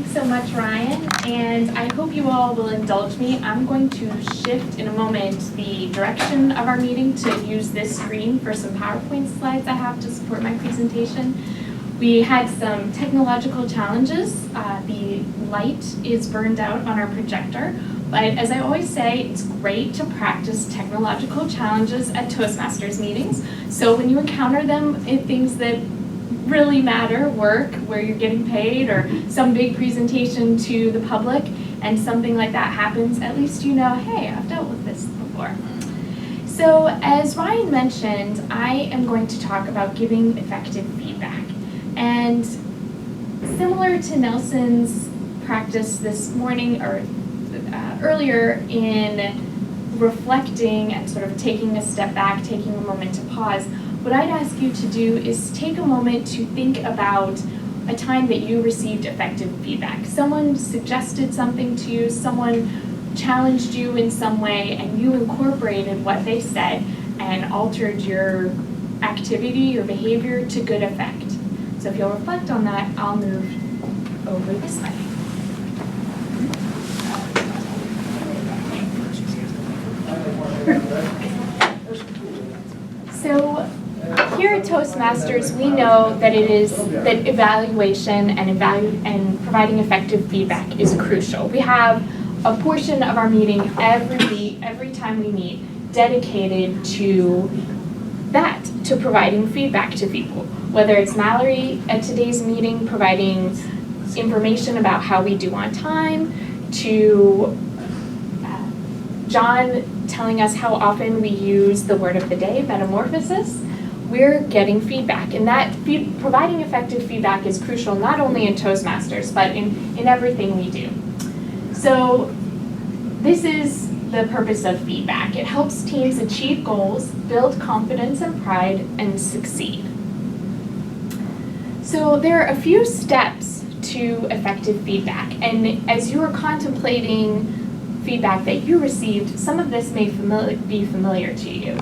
so much, Ryan, and I hope you all will indulge me. I'm going to shift in a moment the direction of our meeting to use this screen for some PowerPoint slides I have to support my presentation. We had some technological challenges. The light is burned out on our projector, but as I always say, it's great to practice technological challenges at Toastmasters meetings. So when you encounter them in things that really matter, work, where you're getting paid, or some big presentation to the public, and something like that happens, at least you know, hey, I've dealt with this before. So as Ryan mentioned, I am going to talk about giving effective feedback. And similar to Nelson's practice this morning, or earlier in reflecting and sort of taking a step back, taking a moment to pause, what I'd ask you to do is take a moment to think about a time that you received effective feedback. Someone suggested something to you, someone challenged you in some way, and you incorporated what they said and altered your activity, your behavior to good effect. So if you'll reflect on that, I'll move over this way. So here at Toastmasters, we know that that evaluation and providing effective feedback is crucial. We have a portion of our meeting every time we meet, dedicated to that, to providing feedback to people. Whether it's Mallory at today's meeting providing information about how we do on time, to John telling us how often we use the word of the day, metamorphosis, we're getting feedback. And that providing effective feedback is crucial not only in Toastmasters, but in everything we do. So this is the purpose of feedback. It helps teams achieve goals, build confidence and pride, and succeed. So there are a few steps to effective feedback. And as you are contemplating feedback that you received, some of this may be familiar to you.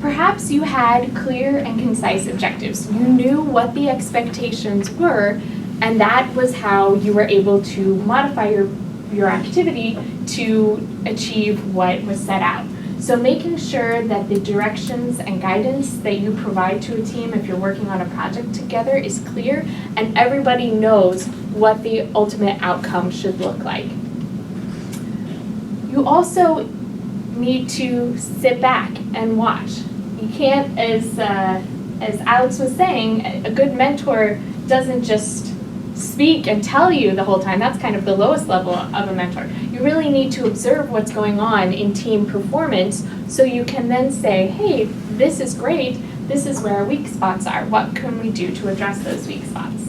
Perhaps you had clear and concise objectives. You knew what the expectations were, and that was how you were able to modify your activity to achieve what was set out. So making sure that the directions and guidance that you provide to a team if you're working on a project together is clear, and everybody knows what the ultimate outcome should look like. You also need to sit back and watch. You can't, as Alex was saying, a good mentor doesn't just speak and tell you the whole time. That's kind of the lowest level of a mentor. You really need to observe what's going on in team performance so you can then say, hey, this is great, this is where our weak spots are. What can we do to address those weak spots?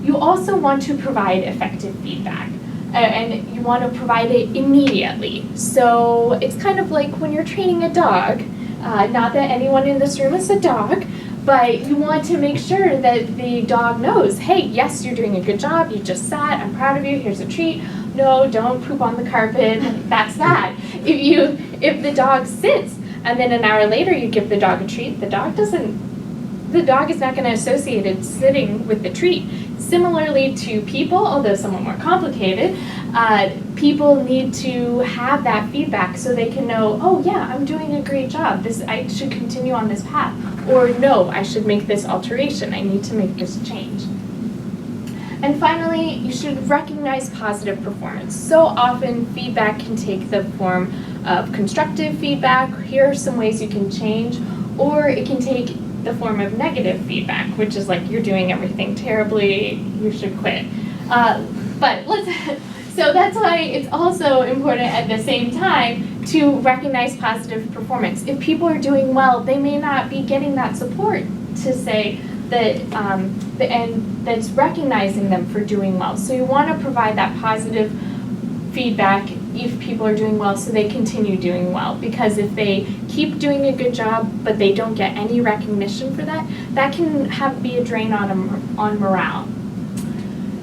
You also want to provide effective feedback. And you want to provide it immediately. So it's kind of like when you're training a dog, not that anyone in this room is a dog, but you want to make sure that the dog knows, hey, yes, you're doing a good job, you just sat, I'm proud of you, here's a treat. No, don't poop on the carpet, that's that. If the dog sits and then an hour later you give the dog a treat, the dog is not going to associate it sitting with the treat. Similarly to people, although somewhat more complicated, people need to have that feedback so they can know, oh yeah, I'm doing a great job. I should continue on this path. Or no, I should make this alteration. I need to make this change. And finally, you should recognize positive performance. So often feedback can take the form of constructive feedback. Here are some ways you can change, or it can take the form of negative feedback, which is like, you're doing everything terribly, you should quit. So that's why it's also important at the same time to recognize positive performance. If people are doing well, they may not be getting that support to say that, and that's recognizing them for doing well. So you want to provide that positive feedback if people are doing well so they continue doing well. Because if they keep doing a good job but they don't get any recognition for that, that can be a drain on morale.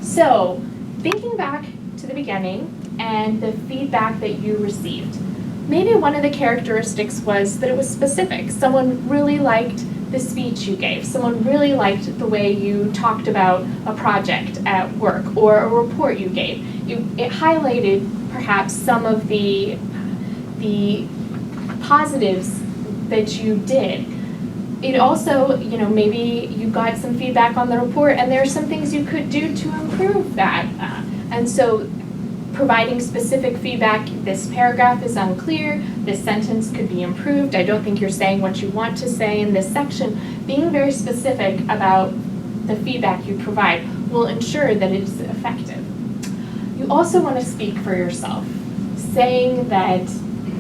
So thinking back to the beginning and the feedback that you received, maybe one of the characteristics was that it was specific. Someone really liked the speech you gave. Someone really liked the way you talked about a project at work or a report you gave. It highlighted perhaps some of the positives that you did. It also, maybe you got some feedback on the report and there are some things you could do to improve that. And so providing specific feedback, this paragraph is unclear, this sentence could be improved, I don't think you're saying what you want to say in this section. Being very specific about the feedback you provide will ensure that it is effective. You also want to speak for yourself, saying that,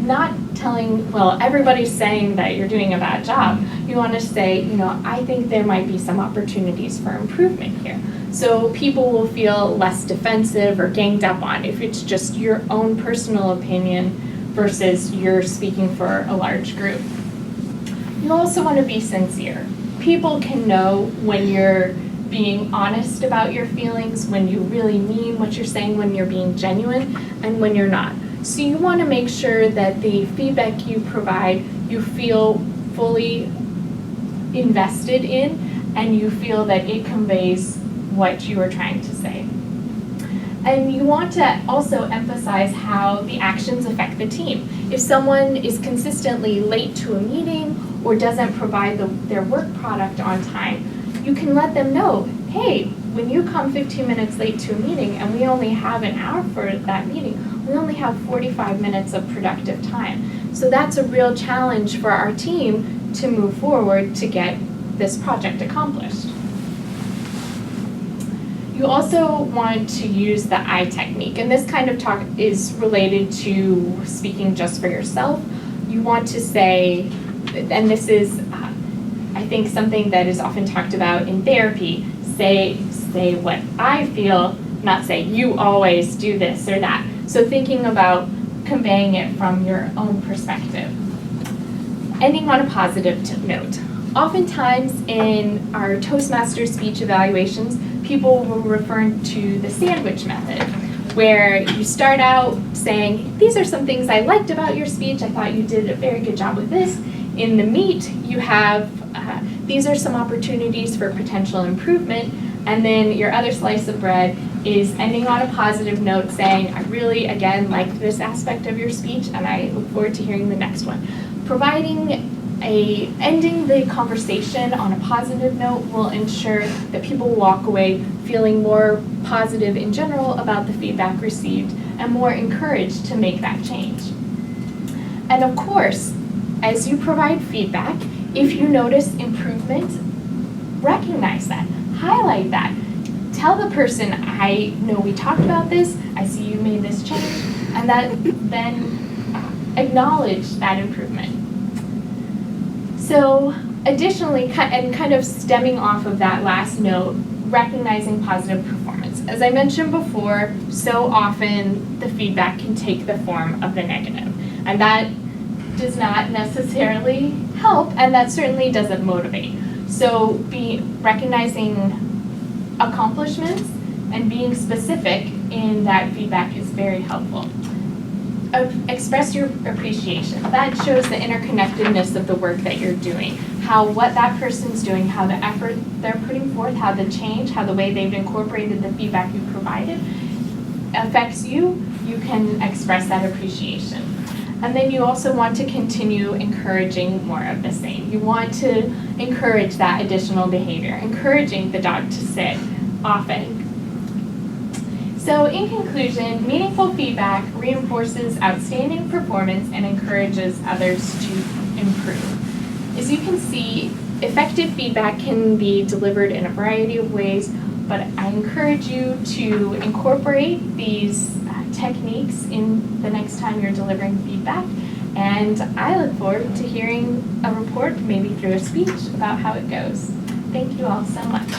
not telling, well, everybody's saying that you're doing a bad job. You want to say, I think there might be some opportunities for improvement here. So people will feel less defensive or ganged up on if it's just your own personal opinion versus you're speaking for a large group. You also want to be sincere. People can know when you're being honest about your feelings, when you really mean what you're saying, when you're being genuine, and when you're not. So you want to make sure that the feedback you provide, you feel fully invested in, and you feel that it conveys what you are trying to say. And you want to also emphasize how the actions affect the team. If someone is consistently late to a meeting or doesn't provide their work product on time, you can let them know, hey, when you come 15 minutes late to a meeting and we only have an hour for that meeting, we only have 45 minutes of productive time. So that's a real challenge for our team to move forward to get this project accomplished. You also want to use the I technique, and this kind of talk is related to speaking just for yourself. You want to say, and this is, I think, something that is often talked about in therapy, say what I feel, not say you always do this or that. So thinking about conveying it from your own perspective. Ending on a positive note. Oftentimes in our Toastmasters speech evaluations, people will refer to the sandwich method, where you start out saying, these are some things I liked about your speech, I thought you did a very good job with this. In the meat, you have, these are some opportunities for potential improvement, and then your other slice of bread is ending on a positive note saying, I really, again, liked this aspect of your speech, and I look forward to hearing the next one. Ending the conversation on a positive note will ensure that people walk away feeling more positive in general about the feedback received and more encouraged to make that change. And of course, as you provide feedback, if you notice improvement, recognize that, highlight that. Tell the person, I know we talked about this, I see you made this change, and then acknowledge that improvement. So additionally, and kind of stemming off of that last note, recognizing positive performance. As I mentioned before, so often the feedback can take the form of the negative, and that does not necessarily help, and that certainly doesn't motivate. So recognizing accomplishments and being specific in that feedback is very helpful. Express your appreciation. That shows the interconnectedness of the work that you're doing, what that person's doing, how the effort they're putting forth, how the change, how the way they've incorporated the feedback you provided affects you. You can express that appreciation. And then you also want to continue encouraging more of the same. You want to encourage that additional behavior, encouraging the dog to sit often. So in conclusion, meaningful feedback reinforces outstanding performance and encourages others to improve. As you can see, effective feedback can be delivered in a variety of ways, but I encourage you to incorporate these techniques in the next time you're delivering feedback, and I look forward to hearing a report, maybe through a speech, about how it goes. Thank you all so much.